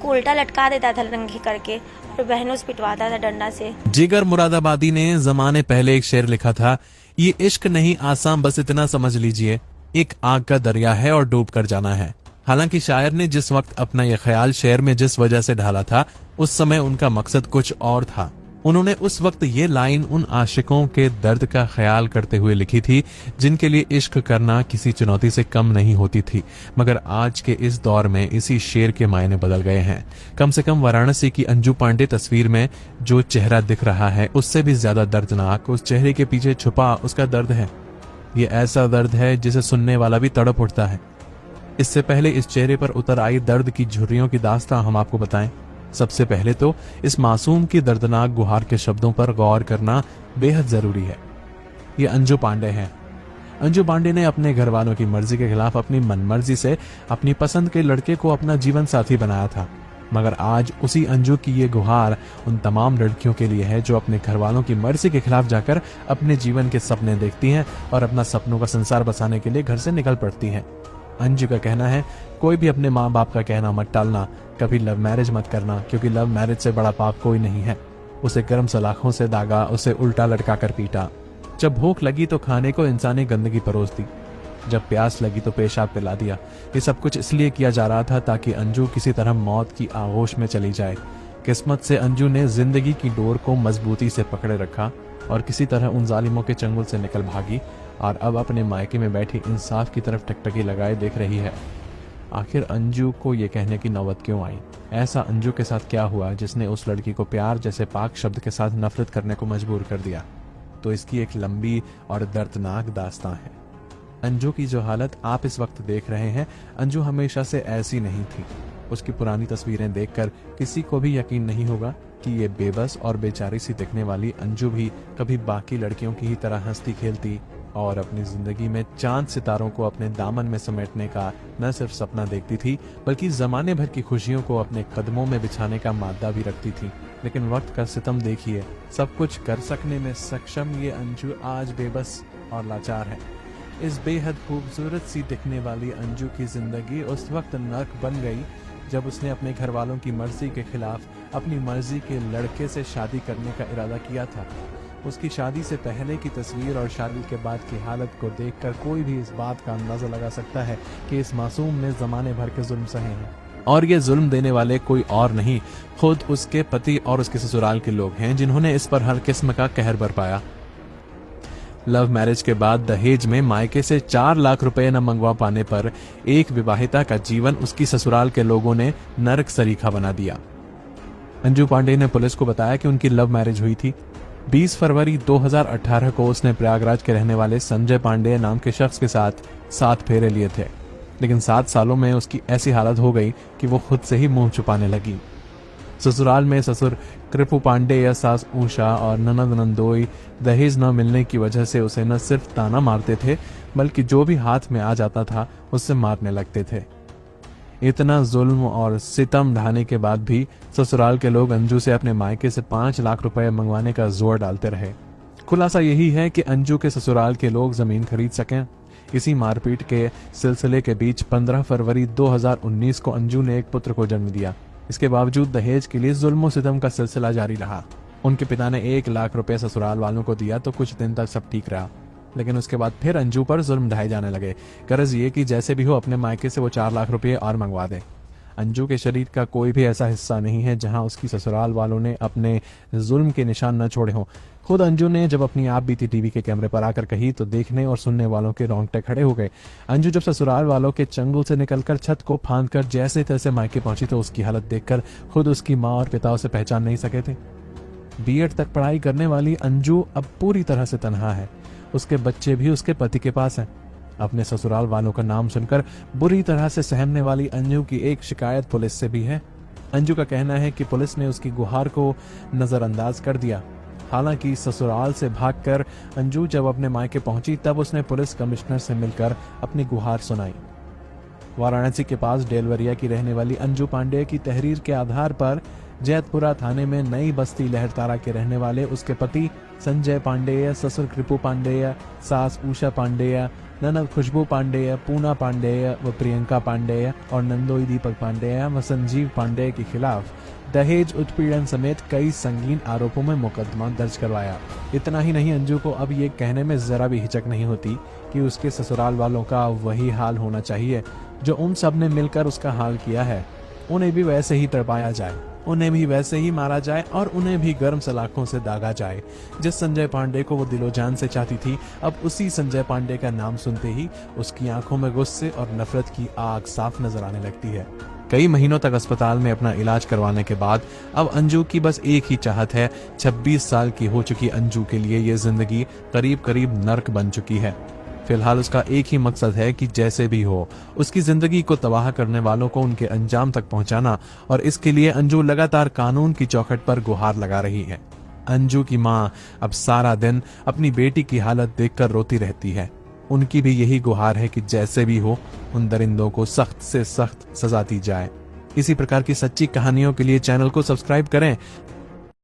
उसको उल्टा लटका देता था नंगी करके और बहनों से पिटवाता था डंडा से। जिगर मुरादाबादी ने जमाने पहले एक शेर लिखा था, ये इश्क नहीं आसान, बस इतना समझ लीजिए, एक आग का दरिया है और डूब कर जाना है। हालांकि शायर ने जिस वक्त अपना यह ख्याल शेर में जिस वजह से ढाला था, उस समय उनका मकसद कुछ और था। उन्होंने उस वक्त ये लाइन उन आशिकों के दर्द का ख्याल करते हुए लिखी थी जिनके लिए इश्क करना किसी चुनौती से कम नहीं होती थी। मगर आज के इस दौर में इसी शेर के मायने बदल गए हैं। कम से कम वाराणसी की अंजू पांडे तस्वीर में जो चेहरा दिख रहा है, उससे भी ज्यादा दर्दनाक उस चेहरे के पीछे छुपा उसका दर्द है। ये ऐसा दर्द है जिसे सुनने वाला भी तड़प उठता है। इससे पहले इस चेहरे पर उतर आई दर्द की झुर्रियों की दास्तां हम आपको बताएं। सबसे पहले तो इस मासूम की दर्दनाक गुहार के शब्दों पर गौर करना बेहद जरूरी है। ये अंजू पांडे हैं। अंजू पांडे ने अपने घर वालों की मर्जी के खिलाफ अपनी मनमर्जी से अपनी पसंद के लड़के को अपना जीवन साथी बनाया था। मगर आज उसी अंजू की ये गुहार उन तमाम लड़कियों के लिए है जो अपने घर वालों की मर्जी के खिलाफ जाकर अपने जीवन के सपने देखती हैं और अपना सपनों का संसार बसाने के लिए घर से निकल पड़ती हैं। अंजू का कहना है, कोई भी अपने माँ बाप का कहना मत टालना, कभी लव मैरिज मत करना, क्योंकि लव मैरिज से बड़ा पाप कोई नहीं है। उसे गर्म सलाखों से दागा, उसे उल्टा लटका कर पीटा। जब भूख लगी तो खाने को इंसानी गंदगी परोस दी, जब प्यास लगी तो पेशाब पिला दिया। ये सब कुछ इसलिए किया जा रहा था ताकि अंजू किसी तरह मौत की आगोश में चली जाए। किस्मत से अंजू ने जिंदगी की डोर को मजबूती से पकड़े रखा और किसी तरह उन जालिमों के चंगुल से निकल भागी और अब अपने मायके में बैठी इंसाफ की तरफ टकटकी लगाए देख रही है। आखिर अंजू को ये कहने की नौबत क्यों आई? ऐसा अंजू के साथ क्या हुआ जिसने उस लड़की को प्यार जैसे पाक शब्द के साथ नफरत करने को मजबूर कर दिया? तो इसकी एक लंबी और दर्दनाक दास्तां है। अंजू की जो हालत आप इस वक्त देख रहे हैं, अंजू हमेशा से ऐसी नहीं थी। उसकी पुरानी तस्वीरें देखकर किसी को भी यकीन नहीं होगा कि ये बेबस और बेचारी सी दिखने वाली अंजू भी कभी बाकी लड़कियों की ही तरह हंसती खेलती और अपनी जिंदगी में चांद सितारों को अपने दामन में समेटने का न सिर्फ सपना देखती थी, बल्कि जमाने भर की खुशियों को अपने कदमों में बिछाने का मादा भी रखती थी। लेकिन वक्त का सितम देखिए, सब कुछ कर सकने में सक्षम ये अंजू आज बेबस और लाचार है। इस बेहद खूबसूरत सी दिखने वाली अंजू की जिंदगी उस वक्त नर्क बन गई जब उसने अपने घर वालों की मर्जी के खिलाफ अपनी मर्जी के लड़के से शादी करने का इरादा किया था। उसकी शादी से पहले की तस्वीर और शादी के बाद की हालत को देखकर कोई भी इस बात का अंदाजा लगा सकता है कि इस मासूम ने जमाने भर के जुल्म सहे हैं। और ये जुल्म देने वाले कोई और नहीं, खुद उसके पति और उसके ससुराल के लोग हैं जिन्होंने इस पर हर किस्म का कहर बरपाया। लव मैरिज के बाद दहेज में मायके से 4 लाख रुपए न मंगवा पाने पर एक विवाहिता का जीवन उसकी ससुराल के लोगों ने नरक सरीखा बना दिया। अंजू पांडे ने पुलिस को बताया कि उनकी लव मैरिज हुई थी। 20 फरवरी 2018 को उसने प्रयागराज के रहने वाले संजय पांडे नाम के शख्स के साथ 7 फेरे लिए थे, लेकिन 7 सालों में उसकी ऐसी हालत हो गई कि वो खुद से ही मुंह छुपाने लगी। ससुराल में ससुर कृपु पांडे या सास ऊषा और ननद नंदोई दहेज न मिलने की वजह से उसे न सिर्फ ताना मारते थे, बल्कि जो भी हाथ में आ जाता था उससे मारने लगते थे। इतना जुल्म और सितम ढाने के बाद भी ससुराल के लोग अंजू से अपने मायके से 5 लाख रुपए मंगवाने का जोर डालते रहे। खुलासा यही है कि अंजू के ससुराल के लोग जमीन खरीद सकें। इसी मारपीट के सिलसिले के बीच 15 फरवरी 2019 को अंजू ने एक पुत्र को जन्म दिया। इसके बावजूद दहेज के लिए जुल्म सितम का सिलसिला जारी रहा। उनके पिता ने 1 लाख रुपए ससुराल वालों को दिया तो कुछ दिन तक सब ठीक रहा, लेकिन उसके बाद फिर अंजू पर जुल्म ढाए जाने लगे। गरज ये कि जैसे भी हो अपने मायके से वो 4 लाख रुपए और मंगवा दे। अंजू के शरीर का कोई भी ऐसा हिस्सा नहीं है जहां उसकी ससुराल वालों ने अपने जुल्म के निशान न छोड़े हों। खुद अंजू ने जब अपनी आप बीती टीवी के कैमरे पर आकर कही तो देखने और सुनने वालों के रोंगटे खड़े हो गए। अंजू जब ससुराल वालों के चंगुल से निकलकर छत को फांदकर जैसे तैसे मायके पहुंची तो उसकी हालत देखकर खुद उसकी माँ और पिता उसे पहचान नहीं सके थे। बीएड तक पढ़ाई करने वाली अंजू अब पूरी तरह से तनहा है। उसके बच्चे भी उसके पति के पास हैं। अपने ससुराल वालों का नाम सुनकर बुरी तरह से सहमने वाली अंजू की एक शिकायत पुलिस से भी है। अंजू का कहना है कि पुलिस ने उसकी गुहार को नजरअंदाज कर दिया। हालांकि ससुराल से भागकर अंजू जब अपने मायके पहुंची तब उसने पुलिस कमिश्नर से मिलकर अपनी गुहार सुनाई। वाराणसी के पास डेलवरिया की रहने वाली अंजू पांडे की तहरीर के आधार पर जैतपुरा थाने में नई बस्ती लहरतारा के रहने वाले उसके पति संजय पांडेय, ससुर कृपु पांडेय, सास उषा पांडेय, ननद खुशबू पांडेय, पूना पांडेय व प्रियंका पांडेय और नंदोई दीपक पांडेय व संजीव पांडेय के खिलाफ दहेज उत्पीड़न समेत कई संगीन आरोपों में मुकदमा दर्ज करवाया। इतना ही नहीं, अंजू को अब ये कहने में जरा भी हिचक नहीं होती कि उसके ससुराल वालों का वही हाल होना चाहिए जो उन सब ने मिलकर उसका हाल किया है। उन्हें भी वैसे ही तड़पाया जाए, उन्हें भी वैसे ही मारा जाए और उन्हें भी गर्म सलाखों से दागा जाए। जिस संजय पांडे को वो दिलो जान से चाहती थी, अब उसी संजय पांडे का नाम सुनते ही उसकी आंखों में गुस्से और नफरत की आग साफ नजर आने लगती है। कई महीनों तक अस्पताल में अपना इलाज करवाने के बाद अब अंजू की बस एक ही चाहत है। 26 साल की हो चुकी अंजू के लिए ये जिंदगी करीब करीब नर्क बन चुकी है। फिलहाल उसका एक ही मकसद है कि जैसे भी हो उसकी जिंदगी को तबाह करने वालों को उनके अंजाम तक पहुंचाना, और इसके लिए अंजू लगातार कानून की चौखट पर गुहार लगा रही है। अंजू की मां अब सारा दिन अपनी बेटी की हालत देखकर रोती रहती है। उनकी भी यही गुहार है कि जैसे भी हो उन दरिंदों को सख्त से सख्त सजा दी जाए। इसी प्रकार की सच्ची कहानियों के लिए चैनल को सब्सक्राइब करें